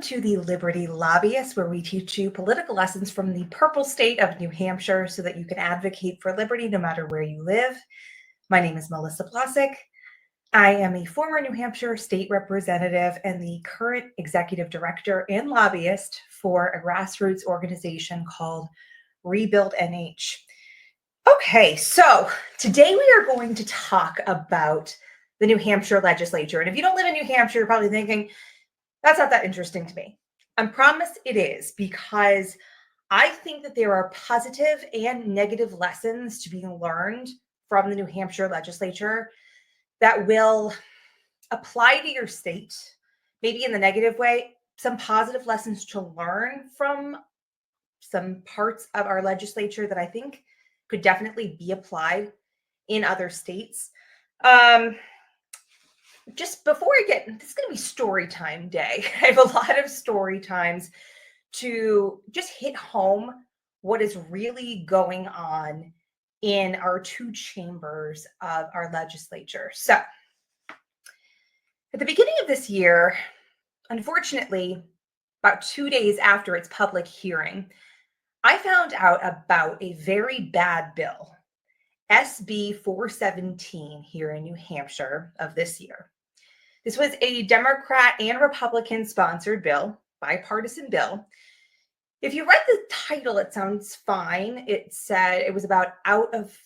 to the Liberty Lobbyists, where we teach you political lessons from the purple state of New Hampshire so that you can advocate for liberty no matter where you live. My name is Melissa Blasek. I am a former New Hampshire state representative and the current executive director and lobbyist for a grassroots organization called Rebuild NH. Okay, so today we are going to talk about the New Hampshire legislature. And if you don't live in New Hampshire, you're probably thinking, that's not that interesting to me. I promise it is, because I think that there are positive and negative lessons to be learned from the New Hampshire legislature that will apply to your state, maybe in the negative way, some positive lessons to learn from some parts of our legislature that I think could definitely be applied in other states. Just before I get, this is going to be story time day. I have a lot of story times to just hit home what is really going on in our two chambers of our legislature. So at the beginning of this year, unfortunately, about 2 days after its public hearing, I found out about a very bad bill, SB 417 here in New Hampshire of this year. This was a Democrat and Republican sponsored bill, bipartisan bill. If you read the title, it sounds fine. It said it was about out of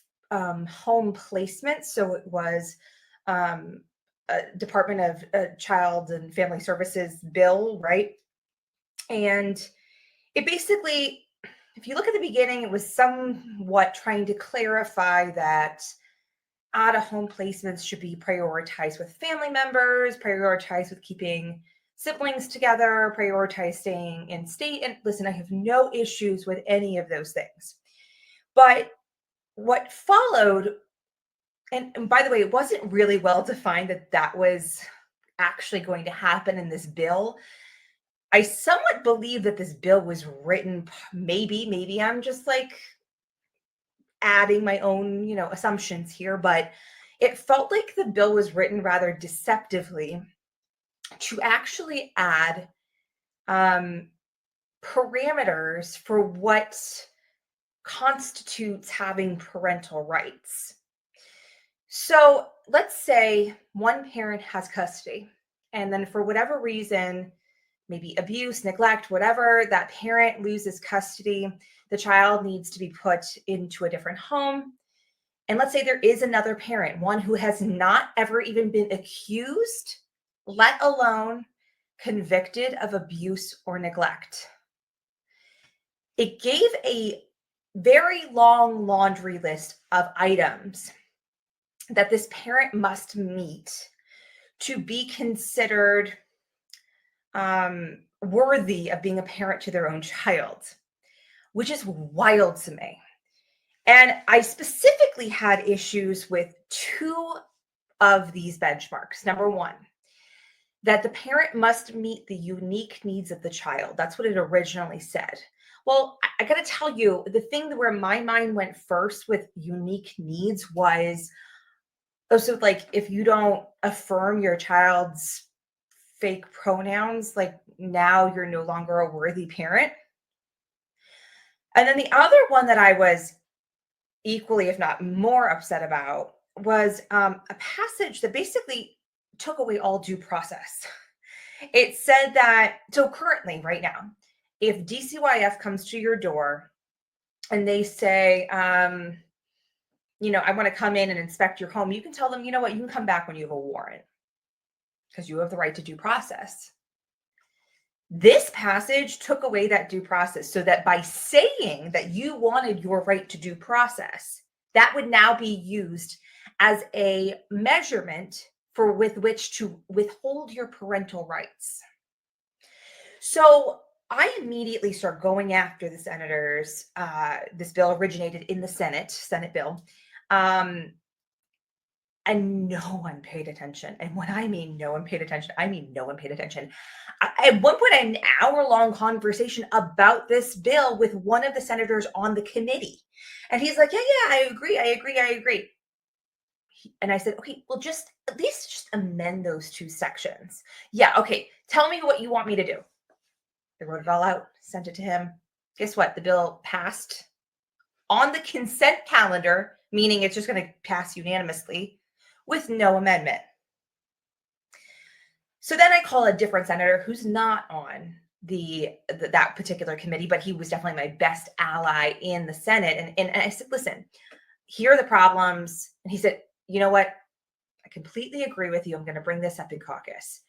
home placement. So it was a Department of Child and Family Services bill, right? And it basically, if you look at the beginning, it was somewhat trying to clarify that out-of-home placements should be prioritized with family members, prioritized with keeping siblings together, prioritized staying in state. And listen, I have no issues with any of those things. But what followed, and by the way, it wasn't really well defined that that was actually going to happen in this bill. I somewhat believe that this bill was written, maybe I'm just like adding my own, assumptions here, but it felt like the bill was written rather deceptively to actually add parameters for what constitutes having parental rights. So let's say one parent has custody, and then for whatever reason, maybe abuse, neglect, whatever, that parent loses custody. The child needs to be put into a different home. And let's say there is another parent, one who has not ever even been accused, let alone convicted of abuse or neglect. It gave a very long laundry list of items that this parent must meet to be considered worthy of being a parent to their own child, which is wild to me. And I specifically had issues with two of these benchmarks. Number one, that the parent must meet the unique needs of the child. That's what it originally said. Well, I got to tell you, the thing where my mind went first with unique needs was also like, if you don't affirm your child's fake pronouns, like now you're no longer a worthy parent. And then the other one that I was equally, if not more upset about was a passage that basically took away all due process. It said that, so currently right now, if DCYF comes to your door and they say, I want to come in and inspect your home, you can tell them, you know what, you can come back when you have a warrant, because you have the right to due process. This passage took away that due process, so that by saying that you wanted your right to due process, that would now be used as a measurement with which to withhold your parental rights. So I immediately start going after the senators. This bill originated in the Senate bill. And no one paid attention. And when I mean no one paid attention, I mean no one paid attention. At one point, I had an hour-long conversation about this bill with one of the senators on the committee. And he's like, yeah, I agree. And I said, okay, well, at least amend those two sections. Yeah, okay, tell me what you want me to do. They wrote it all out, sent it to him. Guess what? The bill passed on the consent calendar, meaning it's just going to pass unanimously with no amendment. So then I call a different senator who's not on that particular committee, but he was definitely my best ally in the Senate. And I said, listen, here are the problems. And he said, you know what? I completely agree with you. I'm going to bring this up in caucus.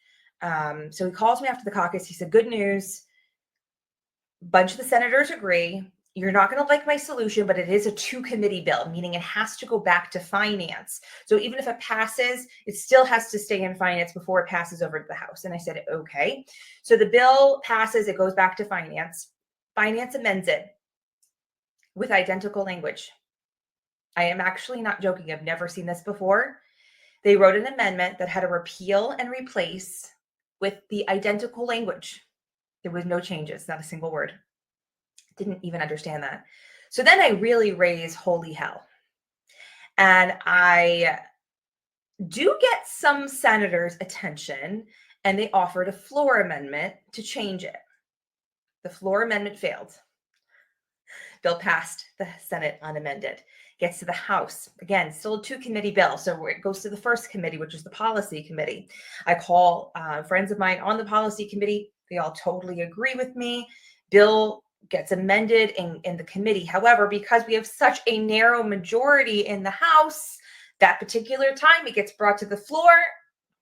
So he calls me after the caucus. He said, good news. A bunch of the senators agree. You're not going to like my solution, but it is a 2-committee bill, meaning it has to go back to finance. So even if it passes, it still has to stay in finance before it passes over to the House. And I said, okay. So the bill passes, it goes back to finance. Finance amends it with identical language. I am actually not joking. I've never seen this before. They wrote an amendment that had a repeal and replace with the identical language. There was no changes, not a single word. Didn't even understand that. So then I really raise holy hell. And I do get some senators' attention, and they offered a floor amendment to change it. The floor amendment failed. Bill passed the Senate unamended. Gets to the House. Again, still a 2-committee bill. So it goes to the first committee, which is the policy committee. I call friends of mine on the policy committee. They all totally agree with me. Bill gets amended in the committee. However, because we have such a narrow majority in the House, that particular time it gets brought to the floor.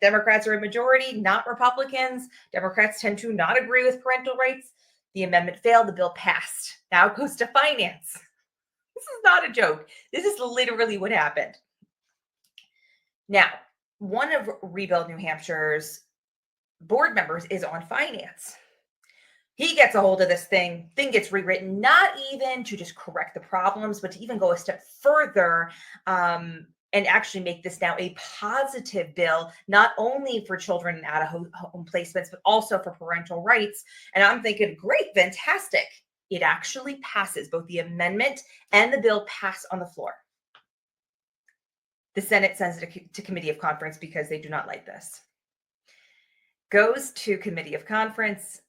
Democrats are a majority, not Republicans. Democrats tend to not agree with parental rights. The amendment failed. The bill passed. Now it goes to finance. This is not a joke. This is literally what happened. Now, one of Rebuild New Hampshire's board members is on finance. He gets a hold of this thing gets rewritten, not even to just correct the problems, but to even go a step further and actually make this now a positive bill, not only for children in out-of-home placements, but also for parental rights. And I'm thinking, great, fantastic. It actually passes. Both the amendment and the bill pass on the floor. The Senate sends it to committee of conference because they do not like this. Goes to committee of conference.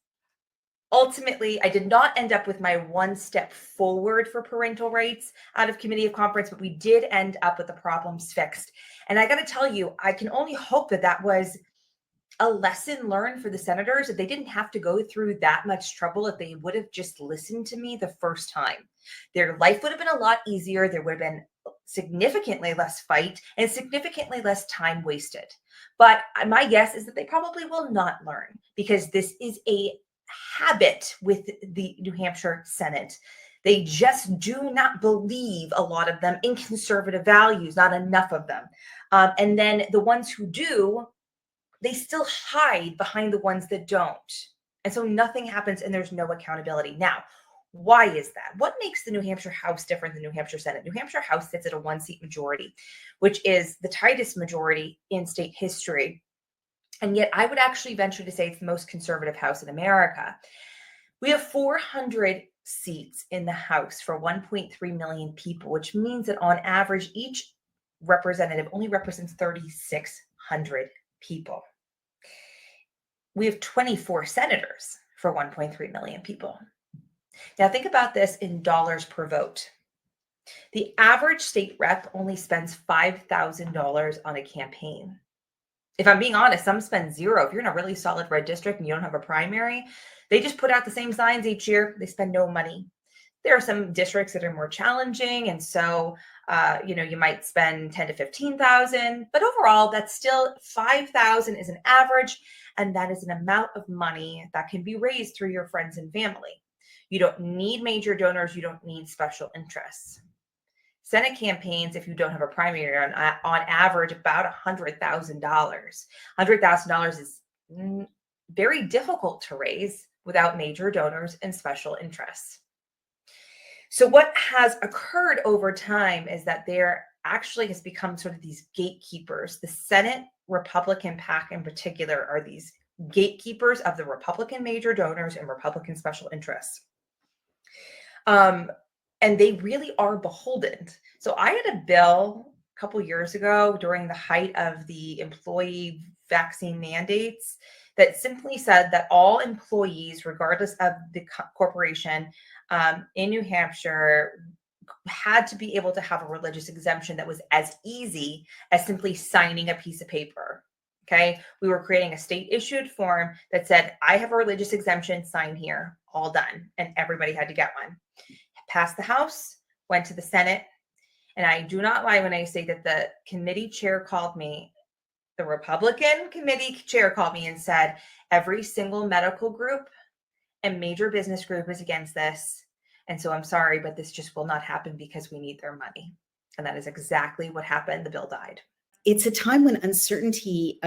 Ultimately, I did not end up with my one step forward for parental rights out of committee of conference, but we did end up with the problems fixed. And I got to tell you, I can only hope that that was a lesson learned for the senators, that they didn't have to go through that much trouble if they would have just listened to me the first time. Their life would have been a lot easier. There would have been significantly less fight and significantly less time wasted. But my guess is that they probably will not learn, because this is a habit with the New Hampshire Senate. They just do not believe, a lot of them, in conservative values, not enough of them. And then the ones who do, they still hide behind the ones that don't. And so nothing happens and there's no accountability. Now, why is that? What makes the New Hampshire House different than New Hampshire Senate? New Hampshire House sits at a 1-seat majority, which is the tightest majority in state history. And yet I would actually venture to say it's the most conservative House in America. We have 400 seats in the House for 1.3 million people, which means that on average, each representative only represents 3,600 people. We have 24 senators for 1.3 million people. Now think about this in dollars per vote. The average state rep only spends $5,000 on a campaign. If I'm being honest, some spend zero. If you're in a really solid red district and you don't have a primary, they just put out the same signs each year. They spend no money. There are some districts that are more challenging, and so you might spend 10 to 15,000. But overall, that's still 5,000 is an average, and that is an amount of money that can be raised through your friends and family. You don't need major donors. You don't need special interests. Senate campaigns, if you don't have a primary, on average about $100,000. $100,000 is very difficult to raise without major donors and special interests. So what has occurred over time is that there actually has become sort of these gatekeepers. The Senate Republican PAC in particular are these gatekeepers of the Republican major donors and Republican special interests. And they really are beholden. So I had a bill a couple years ago during the height of the employee vaccine mandates that simply said that all employees, regardless of the corporation in New Hampshire, had to be able to have a religious exemption that was as easy as simply signing a piece of paper. Okay. We were creating a state issued form that said, I have a religious exemption, sign here, all done. And everybody had to get one. Passed the House, went to the Senate. And I do not lie when I say that the committee chair called me, the Republican committee chair called me and said, every single medical group and major business group is against this. And so I'm sorry, but this just will not happen because we need their money. And that is exactly what happened. The bill died. It's a time when uncertainty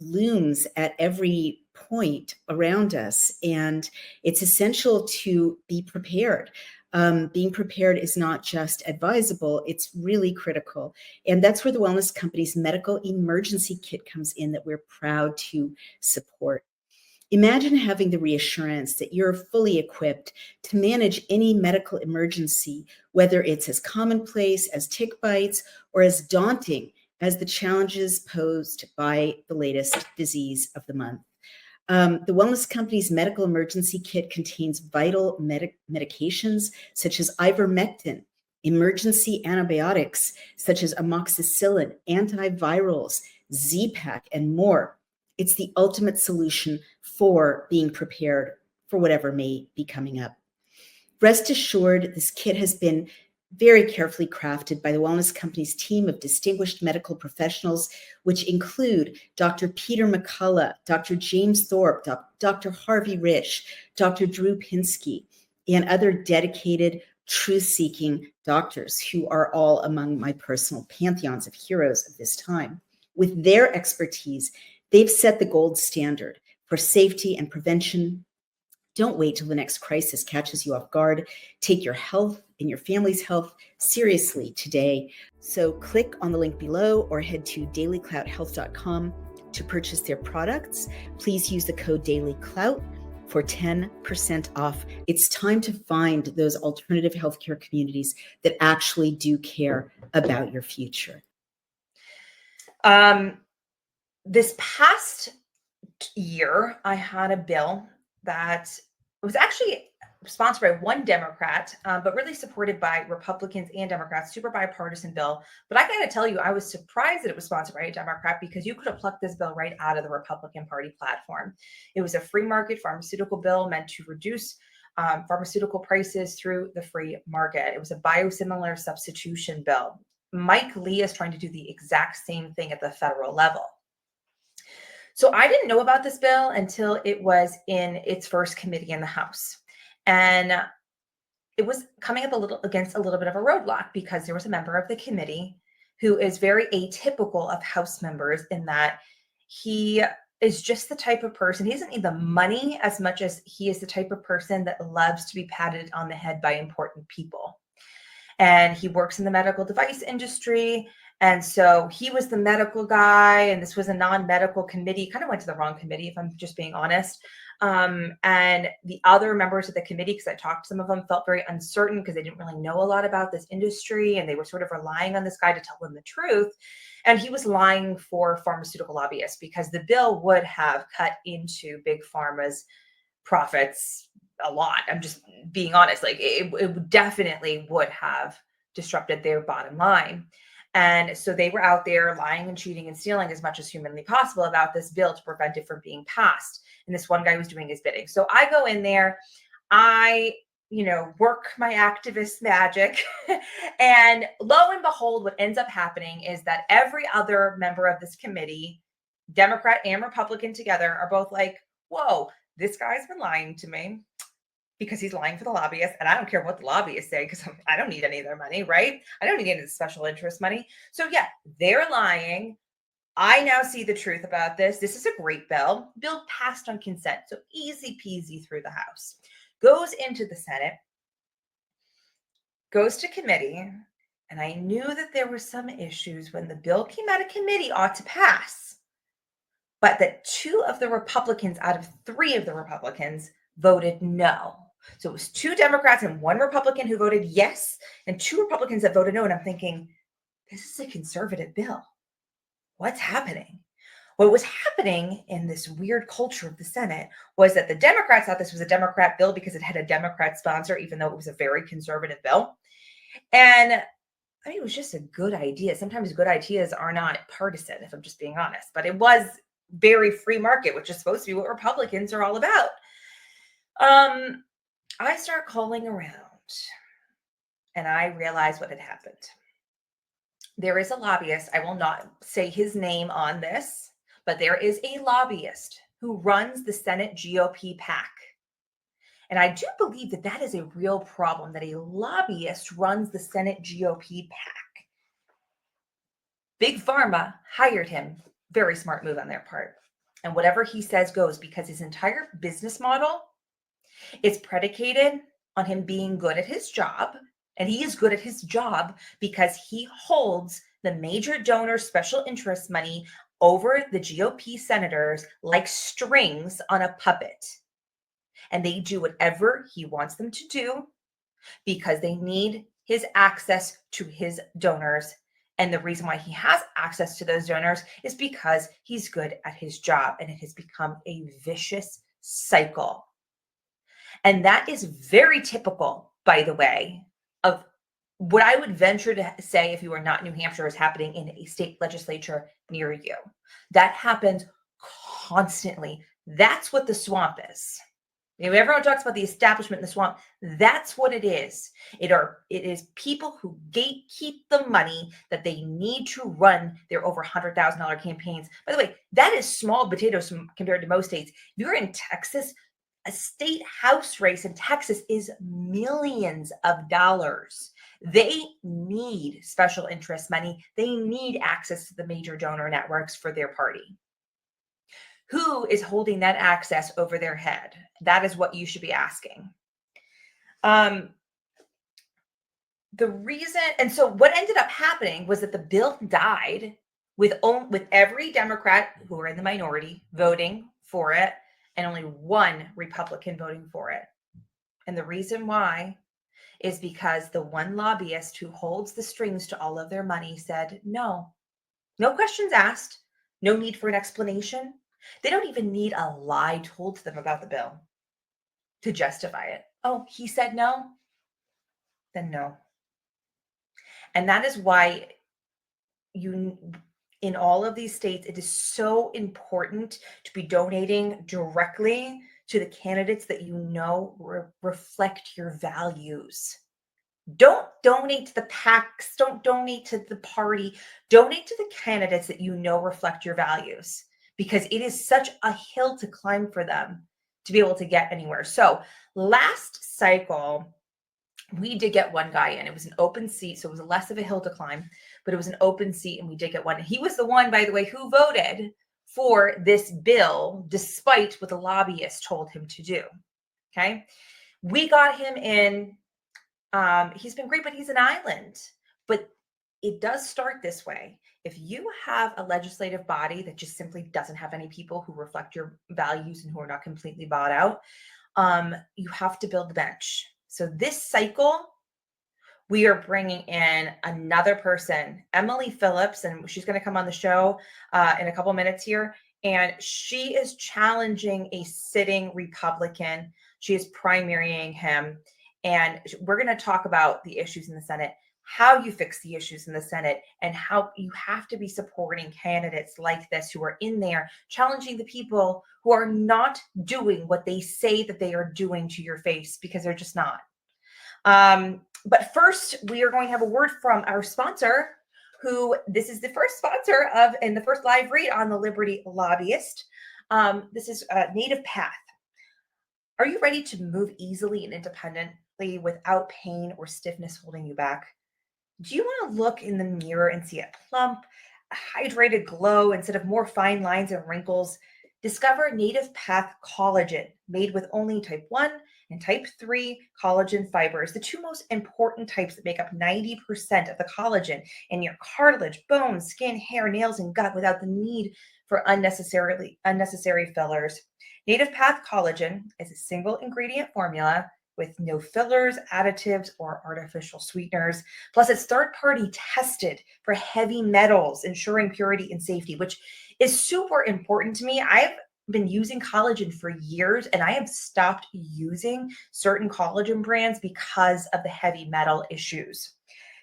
looms at every point around us, and it's essential to be prepared. Being prepared is not just advisable, it's really critical. And that's where the Wellness Company's medical emergency kit comes in that we're proud to support. Imagine having the reassurance that you're fully equipped to manage any medical emergency, whether it's as commonplace as tick bites or as daunting as the challenges posed by the latest disease of the month. The Wellness Company's medical emergency kit contains vital medications such as ivermectin, emergency antibiotics such as amoxicillin, antivirals, Z-Pak, and more. It's the ultimate solution for being prepared for whatever may be coming up. Rest assured, this kit has been very carefully crafted by the Wellness Company's team of distinguished medical professionals, which include Dr. Peter McCullough, Dr. James Thorpe, Dr. Harvey Rich, Dr. Drew Pinsky, and other dedicated, truth-seeking doctors who are all among my personal pantheons of heroes of this time. With their expertise, they've set the gold standard for safety and prevention. Don't wait till the next crisis catches you off guard. Take your health and your family's health seriously today. So click on the link below or head to dailyclouthealth.com to purchase their products. Please use the code DailyClout for 10% off. It's time to find those alternative healthcare communities that actually do care about your future. This past year, I had a bill that was actually sponsored by one Democrat, but really supported by Republicans and Democrats, super bipartisan bill. But I got to tell you, I was surprised that it was sponsored by a Democrat because you could have plucked this bill right out of the Republican Party platform. It was a free market pharmaceutical bill meant to reduce pharmaceutical prices through the free market. It was a biosimilar substitution bill. Mike Lee is trying to do the exact same thing at the federal level. So I didn't know about this bill until it was in its first committee in the House. And it was coming up against a little bit of a roadblock because there was a member of the committee who is very atypical of House members in that he is just the type of person, he doesn't need the money as much as he is the type of person that loves to be patted on the head by important people. And he works in the medical device industry. And so he was the medical guy, and this was a non-medical committee. Kind of went to the wrong committee, if I'm just being honest. And the other members of the committee, because I talked to some of them, felt very uncertain because they didn't really know a lot about this industry, and they were sort of relying on this guy to tell them the truth. And he was lying for pharmaceutical lobbyists because the bill would have cut into Big Pharma's profits a lot. I'm just being honest. Like it definitely would have disrupted their bottom line. And so they were out there lying and cheating and stealing as much as humanly possible about this bill to prevent it from being passed. And this one guy was doing his bidding. So I go in there, I, work my activist magic. And lo and behold, what ends up happening is that every other member of this committee, Democrat and Republican together, are both like, whoa, this guy's been lying to me because he's lying for the lobbyists. And I don't care what the lobbyists say because I don't need any of their money, right? I don't need any of the special interest money. So yeah, they're lying. I now see the truth about this. This is a great bill. Bill passed on consent. So easy peasy through the House. Goes into the Senate. Goes to committee. And I knew that there were some issues when the bill came out of committee ought to pass. But that 2 of the Republicans out of 3 of the Republicans voted no. So it was 2 Democrats and 1 Republican who voted yes, and 2 Republicans that voted no. And I'm thinking, this is a conservative bill. What's happening? What was happening in this weird culture of the Senate was that the Democrats thought this was a Democrat bill because it had a Democrat sponsor, even though it was a very conservative bill. And I mean, it was just a good idea. Sometimes good ideas are not partisan, if I'm just being honest, but it was very free market, which is supposed to be what Republicans are all about. I start calling around and I realized what had happened. There is a lobbyist. I will not say his name on this, but there is a lobbyist who runs the Senate GOP PAC. And I do believe that that is a real problem, that a lobbyist runs the Senate GOP PAC. Big Pharma hired him. Very smart move on their part. And whatever he says goes, because his entire business model is predicated on him being good at his job. And he is good at his job because he holds the major donor special interest money over the GOP senators like strings on a puppet. And they do whatever he wants them to do because they need his access to his donors. And the reason why he has access to those donors is because he's good at his job. And it has become a vicious cycle. And that is very typical, by the way, of what I would venture to say, if you are not New Hampshire, is happening in a state legislature near you. That happens constantly. That's what the swamp is. You know, everyone talks about the establishment in the swamp. That's what it is. It is people who gatekeep the money that they need to run their over $100,000 campaigns. By the way, that is small potatoes compared to most states. If you're in Texas, a state house race in Texas is millions of dollars. They need special interest money. They need access to the major donor networks for their party. Who is holding that access over their head? That is what you should be asking. The reason, and so what ended up happening was that the bill died with every Democrat who were in the minority voting for it, and only one Republican voting for it. And the reason why is because the one lobbyist who holds the strings to all of their money said, no questions asked, no need for an explanation. They don't even need a lie told to them about the bill to justify it. Oh, he said no? Then no. And that is why in all of these states, it is so important to be donating directly to the candidates that you know reflect your values. Don't donate to the PACs. Don't donate to the party. Donate to the candidates that you know reflect your values, because it is such a hill to climb for them to be able to get anywhere. So last cycle, we did get one guy in. It was an open seat, so it was less of a hill to climb, but it was an open seat, and we did get one. And he was the one, by the way, who voted for this bill, despite what the lobbyist told him to do. Okay. We got him in. He's been great, but he's an island. But it does start this way. If you have a legislative body that just simply doesn't have any people who reflect your values and who are not completely bought out, you have to build the bench. So this cycle, we are bringing in another person, Emily Phillips, and she's going to come on the show in a couple minutes here. And she is challenging a sitting Republican. She is primarying him. And we're going to talk about the issues in the Senate, how you fix the issues in the Senate, and how you have to be supporting candidates like this who are in there challenging the people who are not doing what they say that they are doing to your face, because they're just not. But first, we are going to have a word from our sponsor, who this is the first sponsor of, and the first live read on the Liberty Lobbyist. This is Native Path. Are you ready to move easily and independently without pain or stiffness holding you back? Do you want to look in the mirror and see a plump, hydrated glow instead of more fine lines and wrinkles? Discover Native Path Collagen, made with only type 1 and type 3 collagen fibers, the two most important types that make up 90% of the collagen in your cartilage, bones, skin, hair, nails, and gut, without the need for unnecessary fillers. Native Path Collagen is a single ingredient formula with no fillers, additives, or artificial sweeteners. Plus, it's third-party tested for heavy metals, ensuring purity and safety, which is super important to me. I've been using collagen for years, and I have stopped using certain collagen brands because of the heavy metal issues.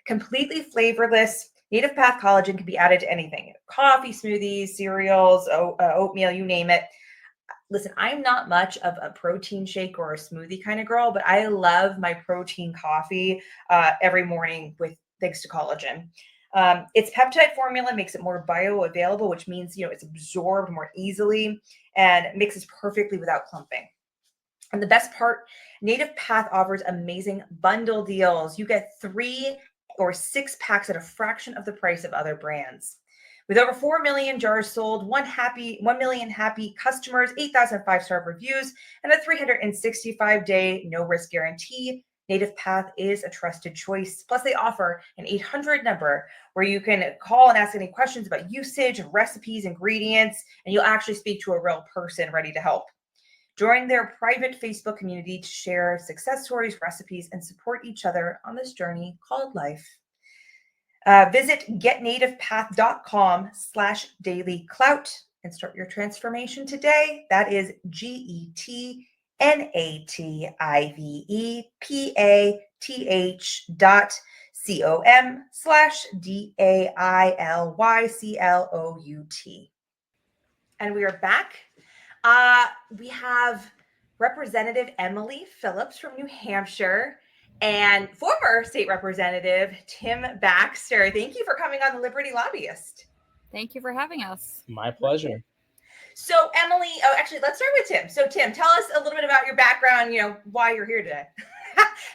Completely flavorless, Native Path collagen can be added to anything: coffee, smoothies, cereals, oatmeal, you name it. Listen, I'm not much of a protein shake or a smoothie kind of girl, but I love my protein coffee every morning with thanks to collagen. Its peptide formula makes it more bioavailable, which means it's absorbed more easily and mixes perfectly without clumping. And the best part, Native Path offers amazing bundle deals. You get 3 or 6 packs at a fraction of the price of other brands. With over 4 million jars sold, 1 million happy customers, 8,000 5-star reviews, and a 365-day no-risk guarantee, Native Path is a trusted choice. Plus, they offer an 800 number where you can call and ask any questions about usage, recipes, ingredients, and you'll actually speak to a real person ready to help. Join their private Facebook community to share success stories, recipes, and support each other on this journey called life. Visit getnativepath.com/dailyclout and start your transformation today. That is GETNATIVEPATH.com/DAILYCLOUT. And we are back. We have Representative Emily Phillips from New Hampshire and former state representative Tim Baxter. Thank you for coming on the Liberty Lobbyist. Thank you for having us. My pleasure. So Emily, actually, let's start with Tim. So Tim, tell us a little bit about your background, why you're here today.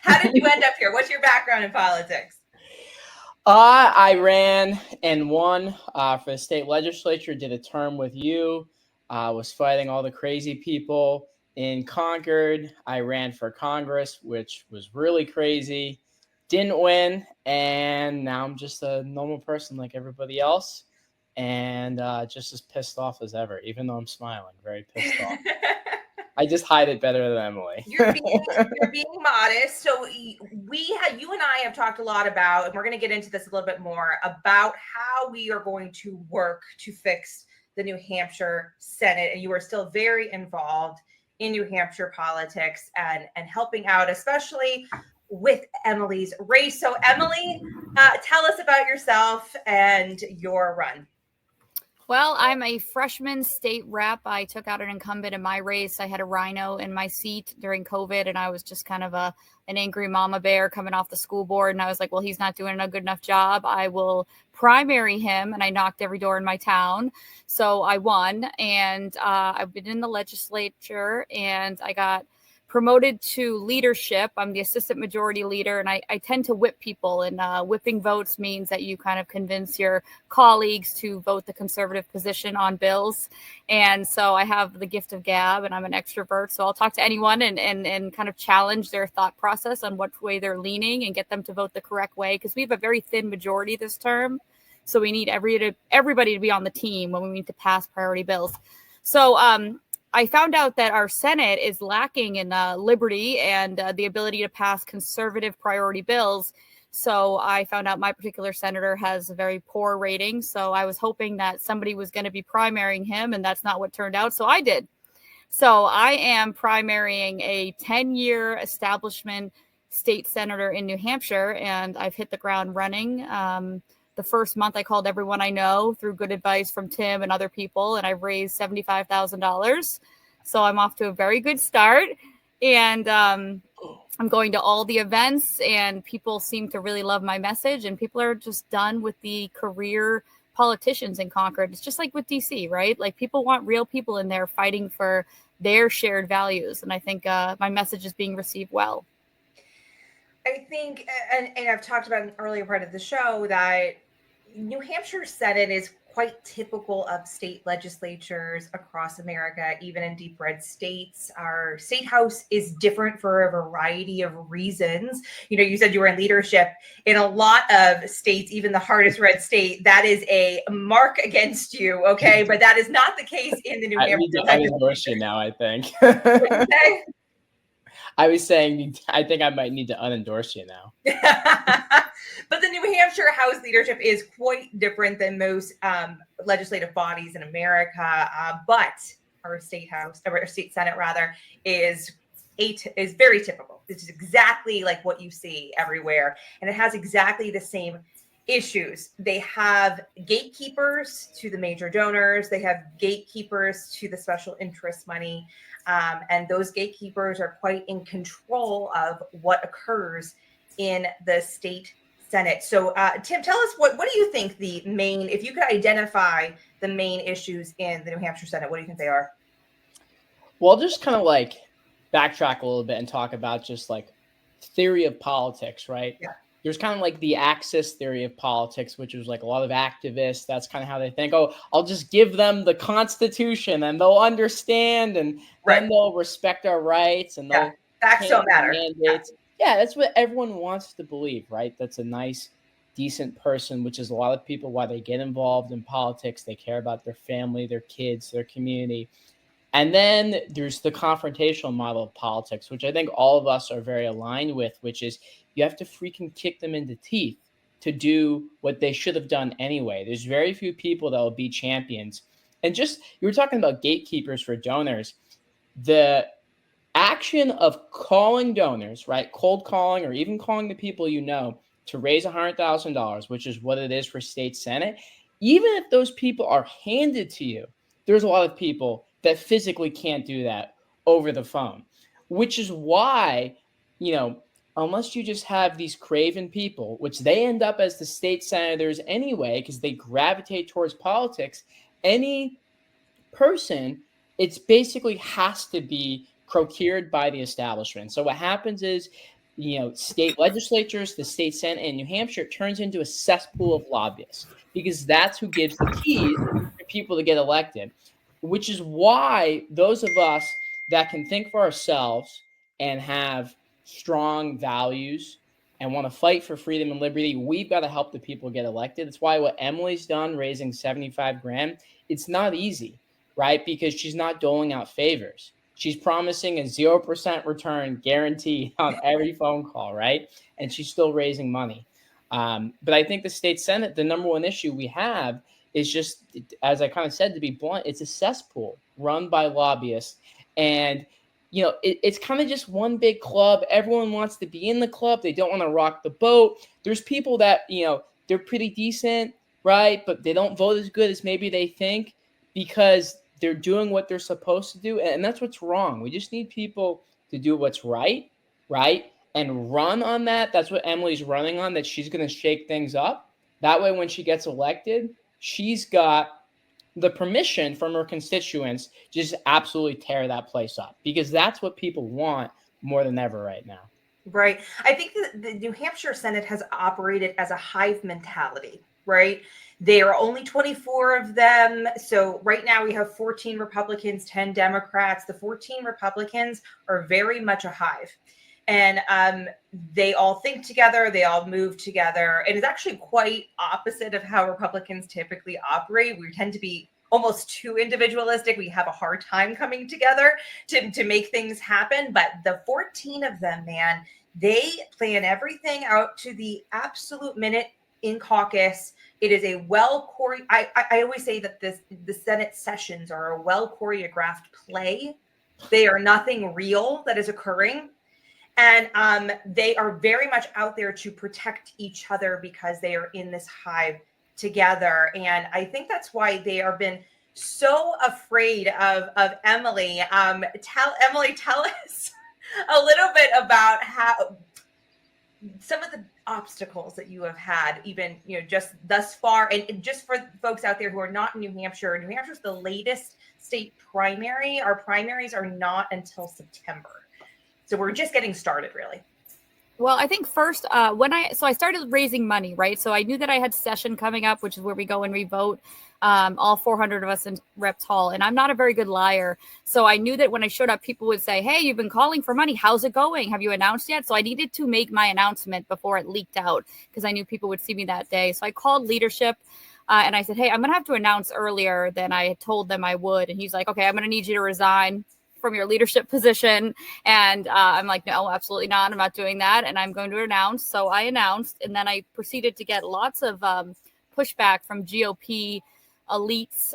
How did you end up here? What's your background in politics? I ran and won for the state legislature, did a term with you, was fighting all the crazy people in Concord. I ran for Congress, which was really crazy, didn't win, and now I'm just a normal person like everybody else, and just as pissed off as ever, even though I'm smiling, very pissed off. I just hide it better than Emily. You're being modest. So you and I have talked a lot about, and we're going to get into this a little bit more, about how we are going to work to fix the New Hampshire Senate. And you are still very involved in New Hampshire politics and helping out, especially with Emily's race. So Emily, tell us about yourself and your run. Well, I'm a freshman state rep. I took out an incumbent in my race. I had a rhino in my seat during COVID, and I was just kind of an angry mama bear coming off the school board. And I was like, well, he's not doing a good enough job. I will primary him. And I knocked every door in my town. So I won. And I've been in the legislature, and I got promoted to leadership. I'm the assistant majority leader, and I tend to whip people, and whipping votes means that you kind of convince your colleagues to vote the conservative position on bills. And so I have the gift of gab, and I'm an extrovert, so I'll talk to anyone and kind of challenge their thought process on what way they're leaning and get them to vote the correct way, because we have a very thin majority this term. So we need everybody to be on the team when we need to pass priority bills. So I found out that our Senate is lacking in liberty and the ability to pass conservative priority bills. So I found out my particular senator has a very poor rating. So I was hoping that somebody was going to be primarying him, and that's not what turned out. So I did. So I am primarying a 10-year establishment state senator in New Hampshire, and I've hit the ground running. The first month I called everyone I know through good advice from Tim and other people, and I've raised $75,000. So I'm off to a very good start. And I'm going to all the events, and people seem to really love my message, and people are just done with the career politicians in Concord. It's just like with DC, right? Like, people want real people in there fighting for their shared values. And I think my message is being received well. I think, and I've talked about in an earlier part of the show, that New Hampshire Senate is quite typical of state legislatures across America, even in deep red states. Our state house is different for a variety of reasons. You said you were in leadership in a lot of states, even the hardest red state. That is a mark against you, okay? But that is not the case in the New Hampshire. I endorse you now, I think. I was saying, I think I might need to unendorse you now. But the New Hampshire House leadership is quite different than most legislative bodies in America. But our state house, or our state senate rather, is very typical. It's exactly like what you see everywhere, and it has exactly the same issues. They have gatekeepers to the major donors. They have gatekeepers to the special interest money. And those gatekeepers are quite in control of what occurs in the state Senate. So, Tim, tell us what do you think the main, if you could identify the main issues in the New Hampshire Senate, what do you think they are? Well, just kind of like backtrack a little bit and talk about just like theory of politics, right? Yeah. There's kind of like the axis theory of politics, which is like a lot of activists. That's kind of how they think. Oh, I'll just give them the Constitution and they'll understand, and then they'll respect our rights, and they'll facts don't matter. Mandates. Yeah, that's what everyone wants to believe, right? That's a nice, decent person, which is a lot of people why they get involved in politics. They care about their family, their kids, their community. And then there's the confrontational model of politics, which I think all of us are very aligned with, which is you have to freaking kick them in the teeth to do what they should have done anyway. There's very few people that will be champions. And just, you were talking about gatekeepers for donors. The action of calling donors, right, cold calling, or even calling the people you know to raise $100,000, which is what it is for state senate, even if those people are handed to you, there's a lot of people that physically can't do that over the phone, which is why, unless you just have these craven people, which they end up as the state senators anyway, because they gravitate towards politics, any person, it's basically has to be procured by the establishment. So what happens is, state legislatures, the state senate in New Hampshire turns into a cesspool of lobbyists, because that's who gives the keys for people to get elected, which is why those of us that can think for ourselves and have strong values and want to fight for freedom and liberty, we've got to help the people get elected. That's why what Emily's done, raising $75,000, it's not easy, right? Because she's not doling out favors. She's promising a 0% return guaranteed on every phone call, right? And she's still raising money. But I think the state senate, the number one issue we have is just, as I kind of said, to be blunt, it's a cesspool run by lobbyists. And, it's kind of just one big club. Everyone wants to be in the club. They don't want to rock the boat. There's people that, they're pretty decent, right? But they don't vote as good as maybe they think, because they're doing what they're supposed to do. And that's what's wrong. We just need people to do what's right? And run on that. That's what Emily's running on, that she's going to shake things up. That way, when she gets elected, she's got the permission from her constituents to just absolutely tear that place up, because that's what people want more than ever right now. Right. I think that the New Hampshire Senate has operated as a hive mentality, right? There are only 24 of them. So right now we have 14 Republicans, 10 Democrats. The 14 Republicans are very much a hive. And they all think together, they all move together. And it's actually quite opposite of how Republicans typically operate. We tend to be almost too individualistic. We have a hard time coming together to make things happen. But the 14 of them, man, they plan everything out to the absolute minute in caucus. It is a I always say that the Senate sessions are a well choreographed play. They are nothing real that is occurring. And they are very much out there to protect each other, because they are in this hive together. And I think that's why they have been so afraid of Emily. Tell us a little bit about how some of the obstacles that you have had, even, just thus far. And just for folks out there who are not in New Hampshire, New Hampshire is the latest state primary. Our primaries are not until September. So we're just getting started, really. Well, I think first, I started raising money, right? So I knew that I had session coming up, which is where we go and we vote, all 400 of us in Reps Hall. And I'm not a very good liar. So I knew that when I showed up, people would say, hey, you've been calling for money. How's it going? Have you announced yet? So I needed to make my announcement before it leaked out, because I knew people would see me that day. So I called leadership and I said, hey, I'm going to have to announce earlier than I had told them I would. And he's like, okay, I'm going to need you to resign from your leadership position. And I'm like, no, absolutely not. I'm not doing that. And I'm going to announce. So I announced, and then I proceeded to get lots of pushback from GOP elites,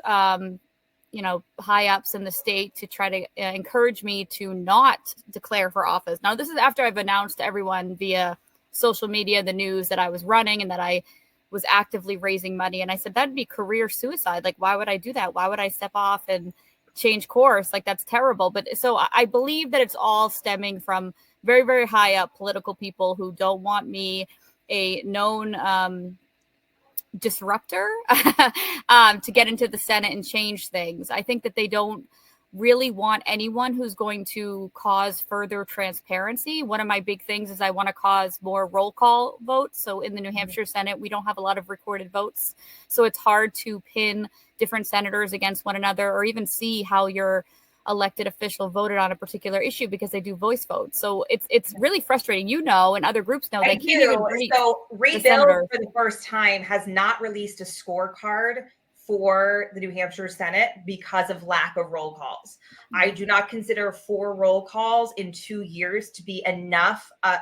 high ups in the state to try to encourage me to not declare for office. Now, this is after I've announced to everyone via social media, the news, that I was running and that I was actively raising money. And I said, that'd be career suicide. Like, why would I do that? Why would I step off and change course? Like, that's terrible. But so I believe that it's all stemming from very, very high up political people who don't want me, a known disruptor, to get into the Senate and change things. I think that they don't really want anyone who's going to cause further transparency. One of my big things is I want to cause more roll call votes. So in the New Hampshire Senate, we don't have a lot of recorded votes. So it's hard to pin different senators against one another or even see how your elected official voted on a particular issue because they do voice votes. So it's really frustrating, and other groups know they can't even reach. So Rebuild for the first time has not released a scorecard for the New Hampshire Senate because of lack of roll calls. I do not consider 4 roll calls in 2 years to be enough of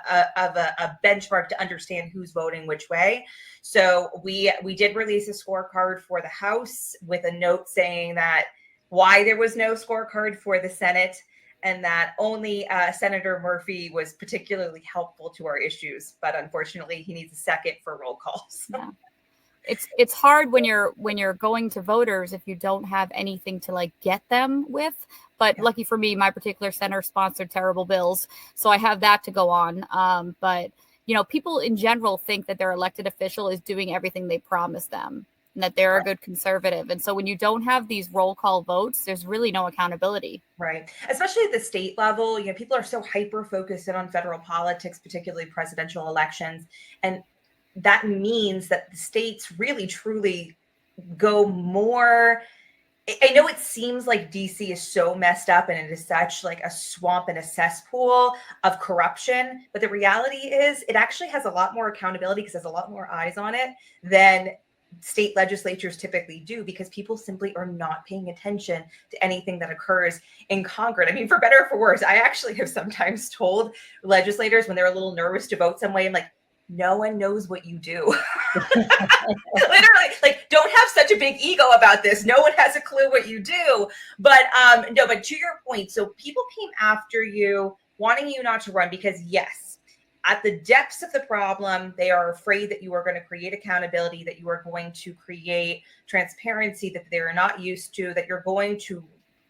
a benchmark to understand who's voting which way. So we did release a scorecard for the House with a note saying that why there was no scorecard for the Senate, and that only Senator Murphy was particularly helpful to our issues. But unfortunately, he needs a second for roll calls. Yeah. It's hard when you're going to voters if you don't have anything to like get them with. But lucky for me, my particular center sponsored terrible bills, so I have that to go on. But people in general think that their elected official is doing everything they promised them, and that they're a good conservative. And so when you don't have these roll call votes, there's really no accountability. Right. Especially at the state level, people are so hyper focused on federal politics, particularly presidential elections. And that means that the states really, truly go more. I know it seems like DC is so messed up and it is such like a swamp and a cesspool of corruption. But the reality is it actually has a lot more accountability because there's a lot more eyes on it than state legislatures typically do, because people simply are not paying attention to anything that occurs in Congress. I mean, for better or for worse, I actually have sometimes told legislators when they're a little nervous to vote some way, I'm like, no one knows what you do. Literally, like, don't have such a big ego about this. No one has a clue what you do. But but to your point, so people came after you, wanting you not to run because, yes, at the depths of the problem, they are afraid that you are going to create accountability, that you are going to create transparency that they're not used to, that you're going to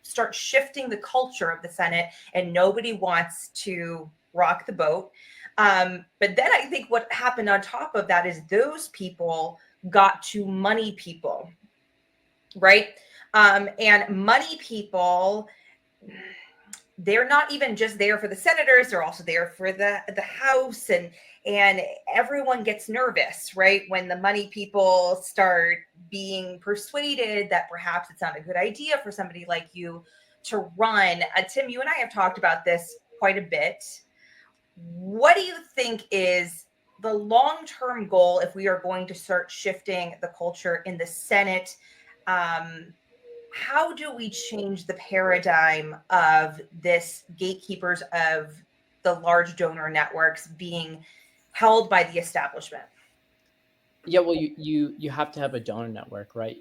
start shifting the culture of the Senate, and nobody wants to rock the boat. But then I think what happened on top of that is those people got to money people, right? And money people, they're not even just there for the senators, they're also there for the House, and everyone gets nervous, right? When the money people start being persuaded that perhaps it's not a good idea for somebody like you to run. Tim, you and I have talked about this quite a bit. What do you think is the long-term goal if we are going to start shifting the culture in the Senate? How do we change the paradigm of this gatekeepers of the large donor networks being held by the establishment? Yeah, well, you have to have a donor network, right?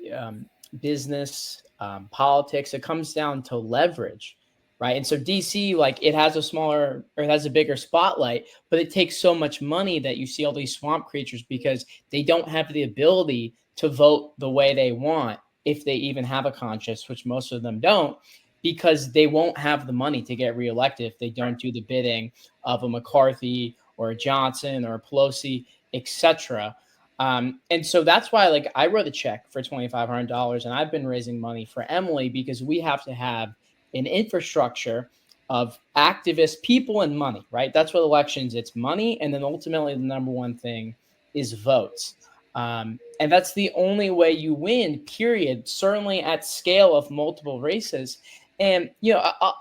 Business, politics, it comes down to leverage. Right. And so DC, like, it has a bigger spotlight, but it takes so much money that you see all these swamp creatures because they don't have the ability to vote the way they want, if they even have a conscience, which most of them don't, because they won't have the money to get reelected if they don't do the bidding of a McCarthy or a Johnson or a Pelosi, etc. And so that's why, like, I wrote a check for $2,500 and I've been raising money for Emily because we have to have an infrastructure of activists, people, and money, right? That's what elections, it's money. And then ultimately the number one thing is votes. And that's the only way you win, period, certainly at scale of multiple races. And,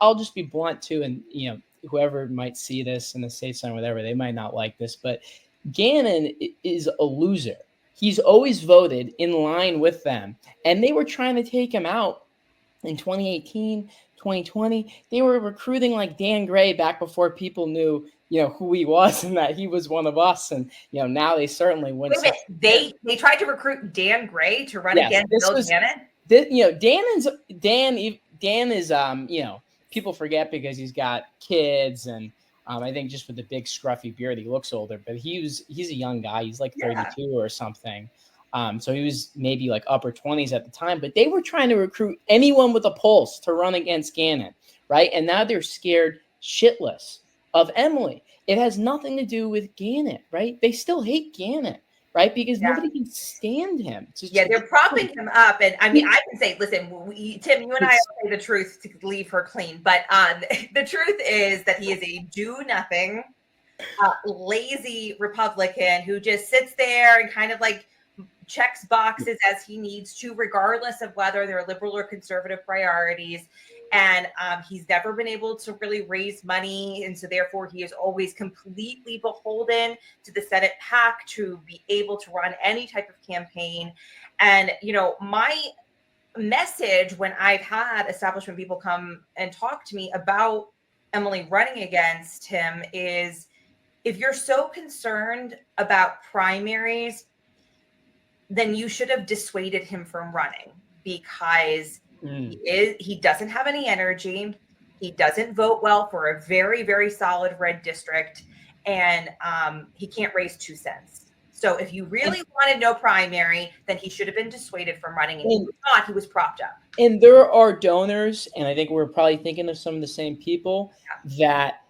I'll just be blunt too. And, whoever might see this in the state senate, whatever, they might not like this, but Gannon is a loser. He's always voted in line with them. And they were trying to take him out in 2018, 2020, they were recruiting like Dan Gray back before people knew, who he was and that he was one of us. And, now they certainly wouldn't. Wait a minute, they tried to recruit Dan Gray to run Yes, against this Bill was- Gannon? Dan is, people forget because he's got kids, and I think just with the big scruffy beard, he looks older, but he's a young guy. He's like 32 or something. So he was maybe like upper 20s at the time, but they were trying to recruit anyone with a pulse to run against Gannon, right? And now they're scared shitless of Emily. It has nothing to do with Gannon, right? They still hate Gannon, right? Because nobody can stand him. They're propping him up. And I mean, I can say, listen, Tim, you and I will say the truth to leave her clean. But the truth is that he is a do-nothing, lazy Republican who just sits there and kind of like checks boxes as he needs to, regardless of whether they're liberal or conservative priorities. And he's never been able to really raise money. And so therefore he is always completely beholden to the Senate PAC to be able to run any type of campaign. And, my message when I've had establishment people come and talk to me about Emily running against him is, if you're so concerned about primaries, then you should have dissuaded him from running, because he doesn't have any energy. He doesn't vote well for a very, very solid red district, and he can't raise 2 cents. So if you really wanted no primary, then he should have been dissuaded from running, and he was not. He was propped up. And there are donors, and I think we're probably thinking of some of the same people that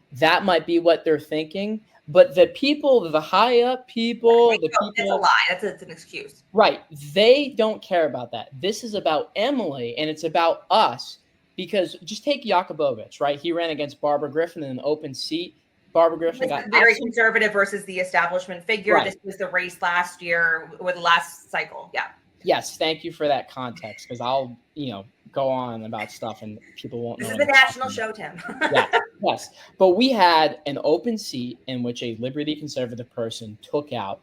might be what they're thinking. But the people, the high up people, that's a lie. That's an excuse. Right. They don't care about that. This is about Emily, and it's about us, because just take Yakubovich, right? He ran against Barbara Griffin in an open seat. Barbara Griffin got very conservative versus the establishment figure. Right. This was the race last year or the last cycle. Yeah. Yes. Thank you for that context, because I'll, go on about stuff and people won't know. This is a national show, Tim. Yes. But we had an open seat in which a liberty conservative person took out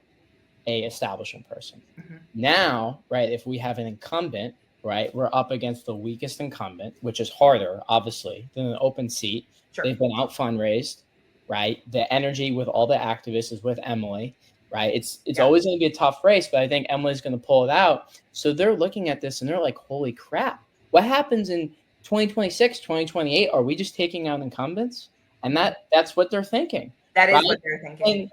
a establishment person. Mm-hmm. Now, right, if we have an incumbent, right, we're up against the weakest incumbent, which is harder, obviously, than an open seat. Sure. They've been out fundraised, right? The energy with all the activists is with Emily, right? It's always going to be a tough race, but I think Emily's going to pull it out. So they're looking at this and they're like, holy crap, what happens in 2026, 2028? Are we just taking out incumbents? And that's what they're thinking. That is what they're thinking.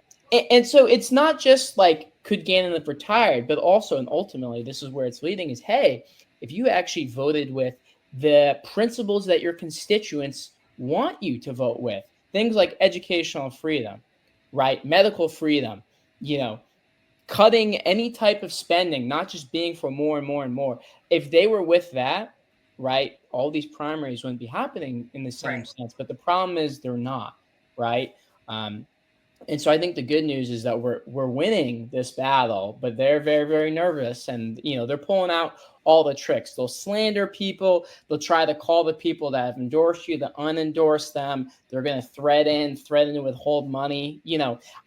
And so it's not just like, could Gannon have retired, but also, and ultimately, this is where it's leading, is, hey, if you actually voted with the principles that your constituents want you to vote with, things like educational freedom, right? Medical freedom, cutting any type of spending, not just being for more and more and more. If they were with that, right, all these primaries wouldn't be happening in the same sense. But the problem is they're not, right? And so I think the good news is that we're winning this battle, but they're very, very nervous, and they're pulling out all the tricks. They'll slander people. They'll try to call the people that have endorsed you to unendorse them. They're going to threaten to withhold money.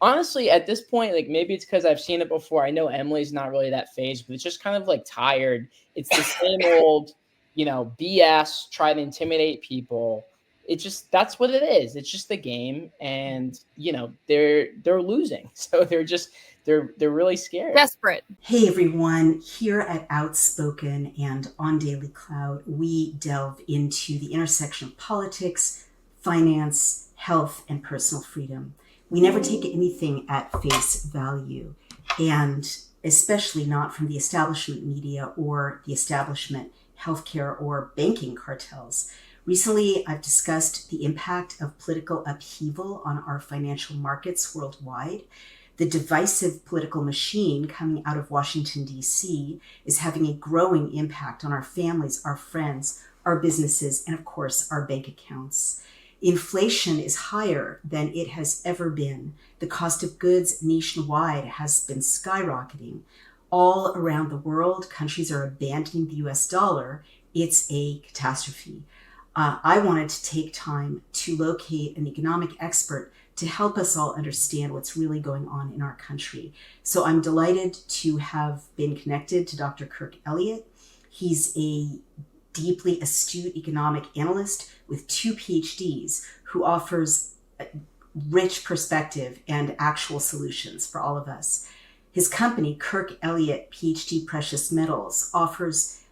Honestly, at this point, like, maybe it's because I've seen it before. I know Emily's not really that phased, but it's just kind of like tired. It's the same old, BS, try to intimidate people. It's just, that's what it is. It's just a game, and they're losing, so they're really scared, desperate. Hey everyone, here at Outspoken and on Daily Cloud, we delve into the intersection of politics, finance, health, and personal freedom. We never take anything at face value, and especially not from the establishment media or the establishment healthcare or banking cartels. Recently, I've discussed the impact of political upheaval on our financial markets worldwide. The divisive political machine coming out of Washington, D.C. is having a growing impact on our families, our friends, our businesses, and of course, our bank accounts. Inflation is higher than it has ever been. The cost of goods nationwide has been skyrocketing. All around the world, countries are abandoning the US dollar. It's a catastrophe. I wanted to take time to locate an economic expert to help us all understand what's really going on in our country. So I'm delighted to have been connected to Dr. Kirk Elliott. He's a deeply astute economic analyst with 2 PhDs who offers a rich perspective and actual solutions for all of us. His company, Kirk Elliott PhD Precious Metals, offers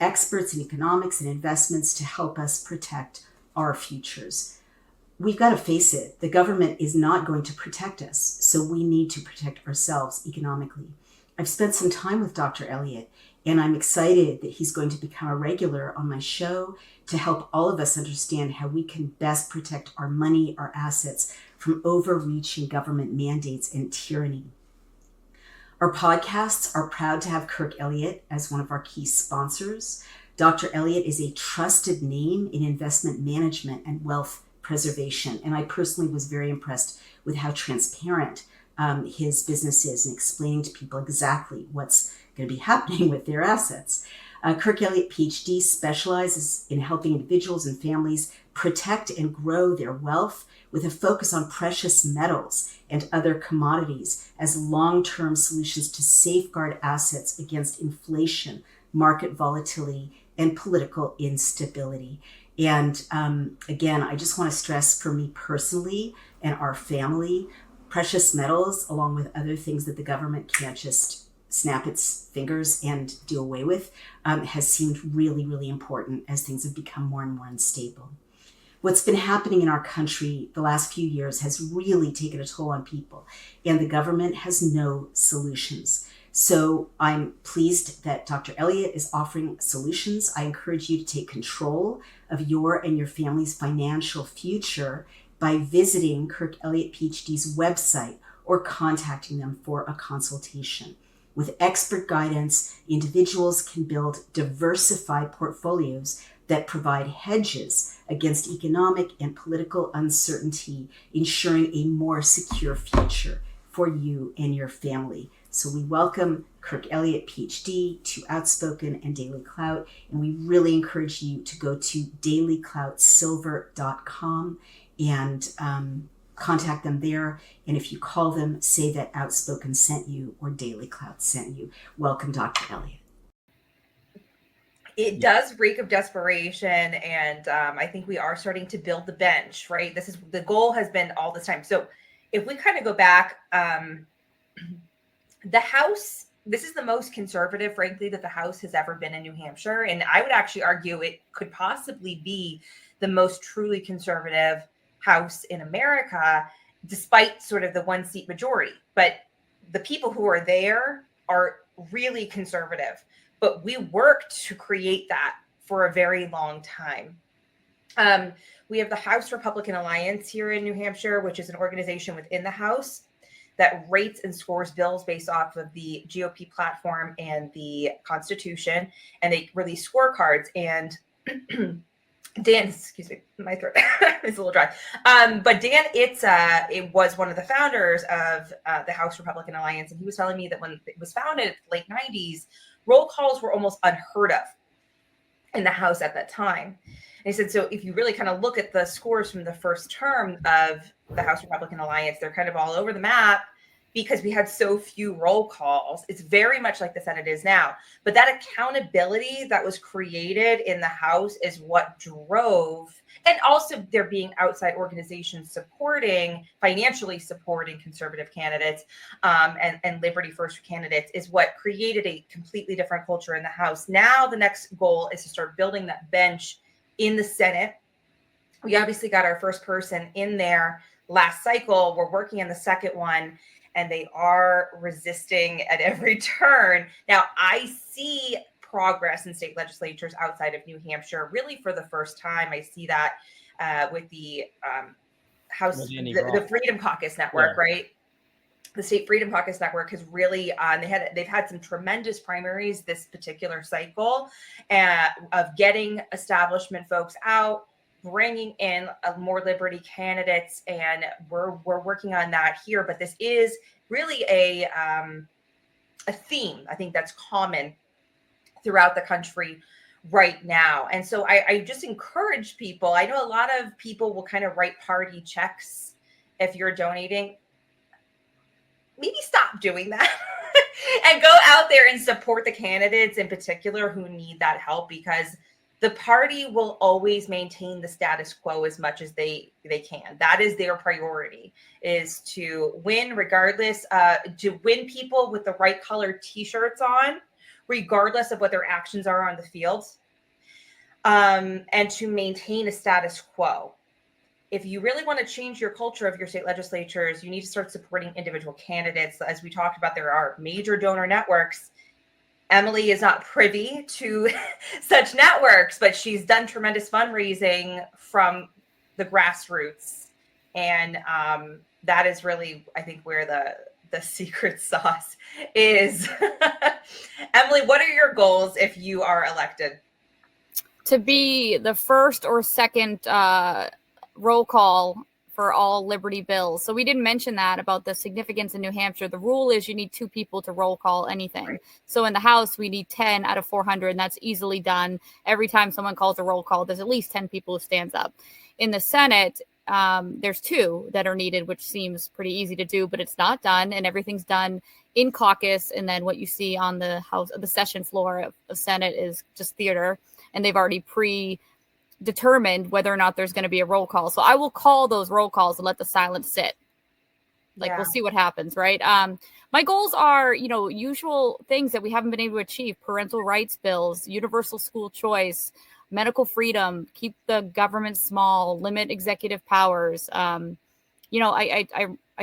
experts in economics and investments to help us protect our futures. We've got to face it. The government is not going to protect us, so we need to protect ourselves economically. I've spent some time with Dr. Elliott, and I'm excited that he's going to become a regular on my show to help all of us understand how we can best protect our money, our assets from overreaching government mandates and tyranny. Our podcasts are proud to have Kirk Elliott as one of our key sponsors. Dr. Elliott is a trusted name in investment management and wealth preservation, and I personally was very impressed with how transparent his business is in explaining to people exactly what's going to be happening with their assets. Kirk Elliott PhD specializes in helping individuals and families protect and grow their wealth with a focus on precious metals and other commodities as long-term solutions to safeguard assets against inflation, market volatility, and political instability. And again, I just want to stress, for me personally and our family, precious metals, along with other things that the government can't just snap its fingers and do away with, has seemed really, really important as things have become more and more unstable. What's been happening in our country the last few years has really taken a toll on people, and the government has no solutions. So I'm pleased that Dr. Elliott is offering solutions. I encourage you to take control of your and your family's financial future by visiting Kirk Elliott PhD's website or contacting them for a consultation. With expert guidance, individuals can build diversified portfolios that provide hedges against economic and political uncertainty, ensuring a more secure future for you and your family. So we welcome Kirk Elliott, PhD, to Outspoken and Daily Clout, and we really encourage you to go to dailycloutsilver.com and contact them there. And if you call them, say that Outspoken sent you or Daily Clout sent you. Welcome, Dr. Elliott. It does reek of desperation, and I think we are starting to build the bench, right? This is the goal has been all this time. So if we kind of go back, the House, this is the most conservative, frankly, that the House has ever been in New Hampshire. And I would actually argue it could possibly be the most truly conservative House in America, despite sort of the 1-seat majority. But the people who are there are really conservative. But we worked to create that for a very long time. We have the House Republican Alliance here in New Hampshire, which is an organization within the House that rates and scores bills based off of the GOP platform and the Constitution, and they release scorecards. And Dan, excuse me, my throat is a little dry. But Dan, it was one of the founders of the House Republican Alliance, and he was telling me that when it was founded in the late 90s, roll calls were almost unheard of in the House at that time. And he said, so if you really kind of look at the scores from the first term of the House Republican Alliance, they're kind of all over the map because we had so few roll calls. It's very much like the Senate is now. But that accountability that was created in the House is what drove, and also there being outside organizations financially supporting conservative candidates and Liberty First candidates is what created a completely different culture in the House. Now the next goal is to start building that bench in the Senate. We obviously got our first person in there last cycle. We're working on the second one, and they are resisting at every turn. Now, I see progress in state legislatures outside of New Hampshire, really for the first time. I see that with the House, the Freedom Caucus Network, right? The State Freedom Caucus Network has really, they've had some tremendous primaries this particular cycle of getting establishment folks out, bringing in more Liberty candidates, and we're working on that here. But this is really a theme, I think, that's common throughout the country right now. And so I just encourage people. I know a lot of people will kind of write party checks if you're donating. Maybe stop doing that and go out there and support the candidates in particular who need that help, because The party will always maintain the status quo as much as they can. That is their priority, is to win regardless, to win people with the right colored t-shirts on, regardless of what their actions are on the field, and to maintain a status quo. If you really want to change your culture of your state legislatures, you need to start supporting individual candidates. As we talked about, there are major donor networks. Emily is not privy to such networks, but she's done tremendous fundraising from the grassroots. And that is really, I think, where the secret sauce is. Emily, what are your goals if you are elected? To be the first or second roll call for all Liberty bills. So we didn't mention that about the significance in New Hampshire. The rule is you need 2 people to roll call anything. Right. So in the House, we need 10 out of 400, and that's easily done. Every time someone calls a roll call, there's at least 10 people who stands up. In the Senate, there's 2 that are needed, which seems pretty easy to do, but it's not done, and everything's done in caucus. And then what you see on the House, the session floor of Senate is just theater, and they've already determined whether or not there's going to be a roll call. So I will call those roll calls and let the silence sit. We'll see what happens, right? My goals are, usual things that we haven't been able to achieve: parental rights bills, universal school choice, medical freedom, keep the government small, limit executive powers. I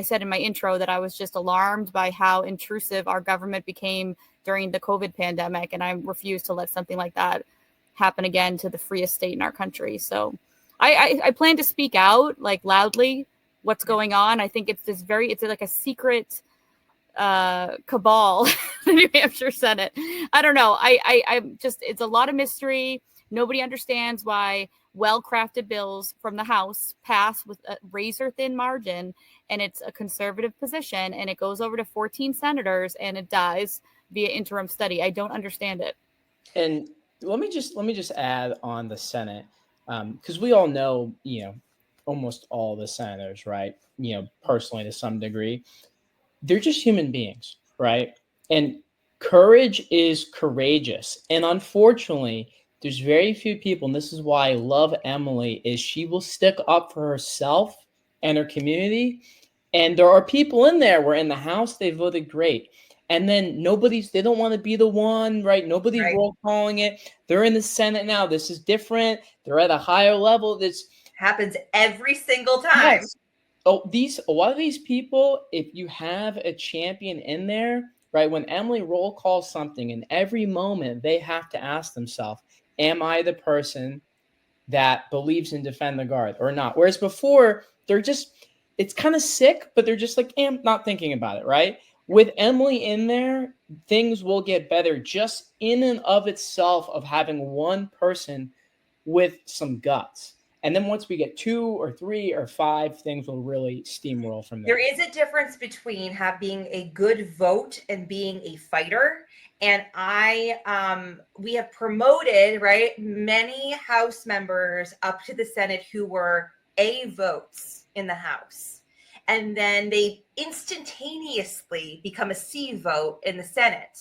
said in my intro that I was just alarmed by how intrusive our government became during the COVID pandemic, and I refuse to let something like that happen again to the freest state in our country. So I plan to speak out loudly what's going on. I think it's like a secret cabal, the New Hampshire Senate. I don't know. It's a lot of mystery. Nobody understands why well-crafted bills from the House pass with a razor-thin margin, and it's a conservative position, and it goes over to 14 senators, and it dies via interim study. I don't understand it. And let me just add on the Senate, because we all know, almost all the senators, right? Personally to some degree, they're just human beings, right? And courage is courageous. And unfortunately, there's very few people, and this is why I love Emily, is she will stick up for herself and her community. And there are people in there where in the House they voted great. And then they don't want to be the one, right? Nobody's roll calling it. They're in the Senate now. This is different. They're at a higher level. This happens every single time. Yes. A lot of these people, if you have a champion in there, right? When Emily roll calls something, in every moment they have to ask themselves, am I the person that believes in defend the guard or not? Whereas before, it's kind of sick, but they're just like, I'm not thinking about it, right? With Emily in there, things will get better just in and of itself of having one person with some guts. And then once we get 2 or 3 or 5, things will really steamroll from there. There is a difference between being a good vote and being a fighter. And we have promoted, right, many House members up to the Senate who were A votes in the House. And then they instantaneously become a C vote in the Senate.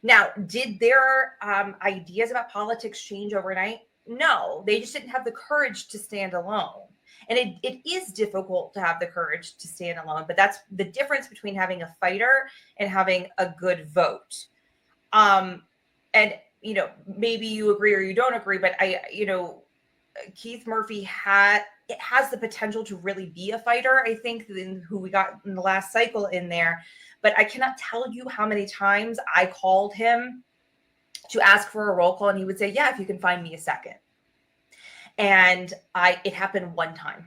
Now, did their ideas about politics change overnight? No, they just didn't have the courage to stand alone. And it is difficult to have the courage to stand alone, but that's the difference between having a fighter and having a good vote. And, maybe you agree or you don't agree, but Keith Murphy has the potential to really be a fighter, I think, than who we got in the last cycle in there. But I cannot tell you how many times I called him to ask for a roll call, and he would say, yeah, if you can find me a second. And it happened one time.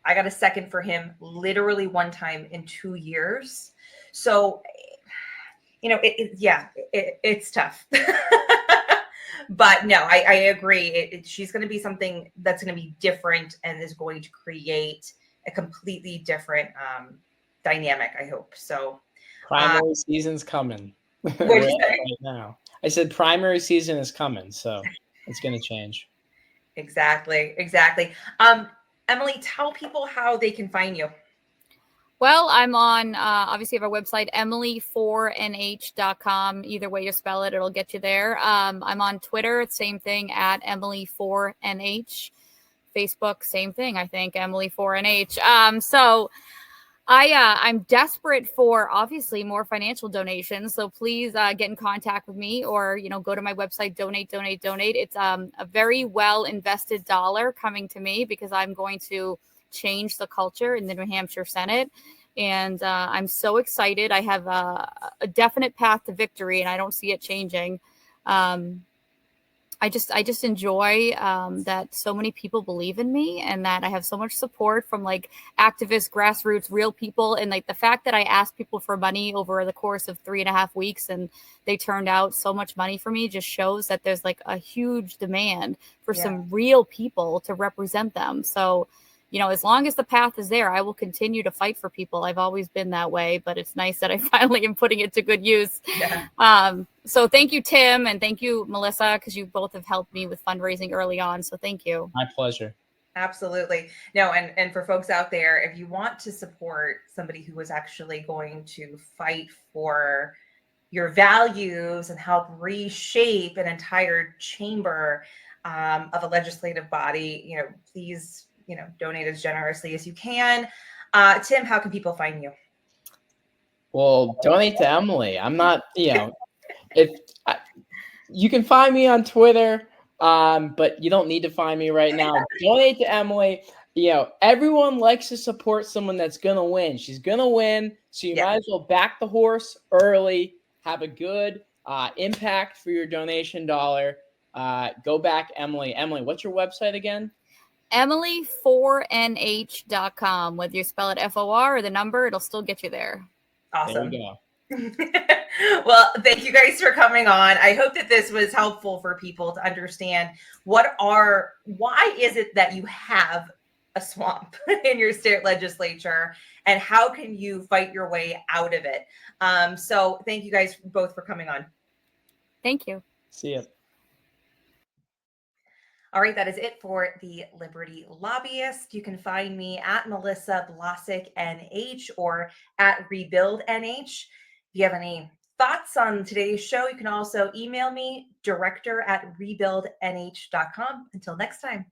I got a second for him literally one time in 2 years. So, it's tough. But no, I agree. She's going to be something that's going to be different and is going to create a completely different dynamic, I hope. So primary season's coming. What did you say? Right now. I said primary season is coming, so it's going to change. Exactly. Emily, tell people how they can find you. Well, I'm on, obviously, I have a website, emily4nh.com. Either way you spell it, it'll get you there. I'm on Twitter, same thing, at emily4nh. Facebook, same thing, I think, emily4nh. So I'm desperate for, obviously, more financial donations. So please get in contact with me, or, go to my website, donate. It's a very well invested dollar coming to me, because I'm going to change the culture in the New Hampshire Senate. And I'm so excited. I have a definite path to victory, and I don't see it changing. I just enjoy that so many people believe in me, and that I have so much support from like activists, grassroots, real people. And like the fact that I asked people for money over the course of 3.5 weeks and they turned out so much money for me just shows that there's like a huge demand for some real people to represent them. So, as long as the path is there, I will continue to fight for people. I've always been that way, but it's nice that I finally am putting it to good use. Yeah. So thank you, Tim, and thank you, Melissa, because you both have helped me with fundraising early on. So thank you. My pleasure. Absolutely. No, and for folks out there, if you want to support somebody who is actually going to fight for your values and help reshape an entire chamber of a legislative body, please, donate as generously as you can. Tim, how can people find you? Well, donate to Emily. I'm not, if you can find me on Twitter, but you don't need to find me right now. Donate to Emily. Everyone likes to support someone that's going to win. She's going to win. So you might as well back the horse early, have a good impact for your donation dollar. Go back Emily. Emily, what's your website again? Emily4nh.com. Whether you spell it FOR or the number, it'll still get you there. Awesome. There we go. Well, thank you guys for coming on. I hope that this was helpful for people to understand why is it that you have a swamp in your state legislature, and how can you fight your way out of it? So thank you guys both for coming on. Thank you. See ya. All right, that is it for the Liberty Lobbyist. You can find me at Melissa Blasek NH or at Rebuild NH. If you have any thoughts on today's show, you can also email me, director@rebuildnh.com. Until next time.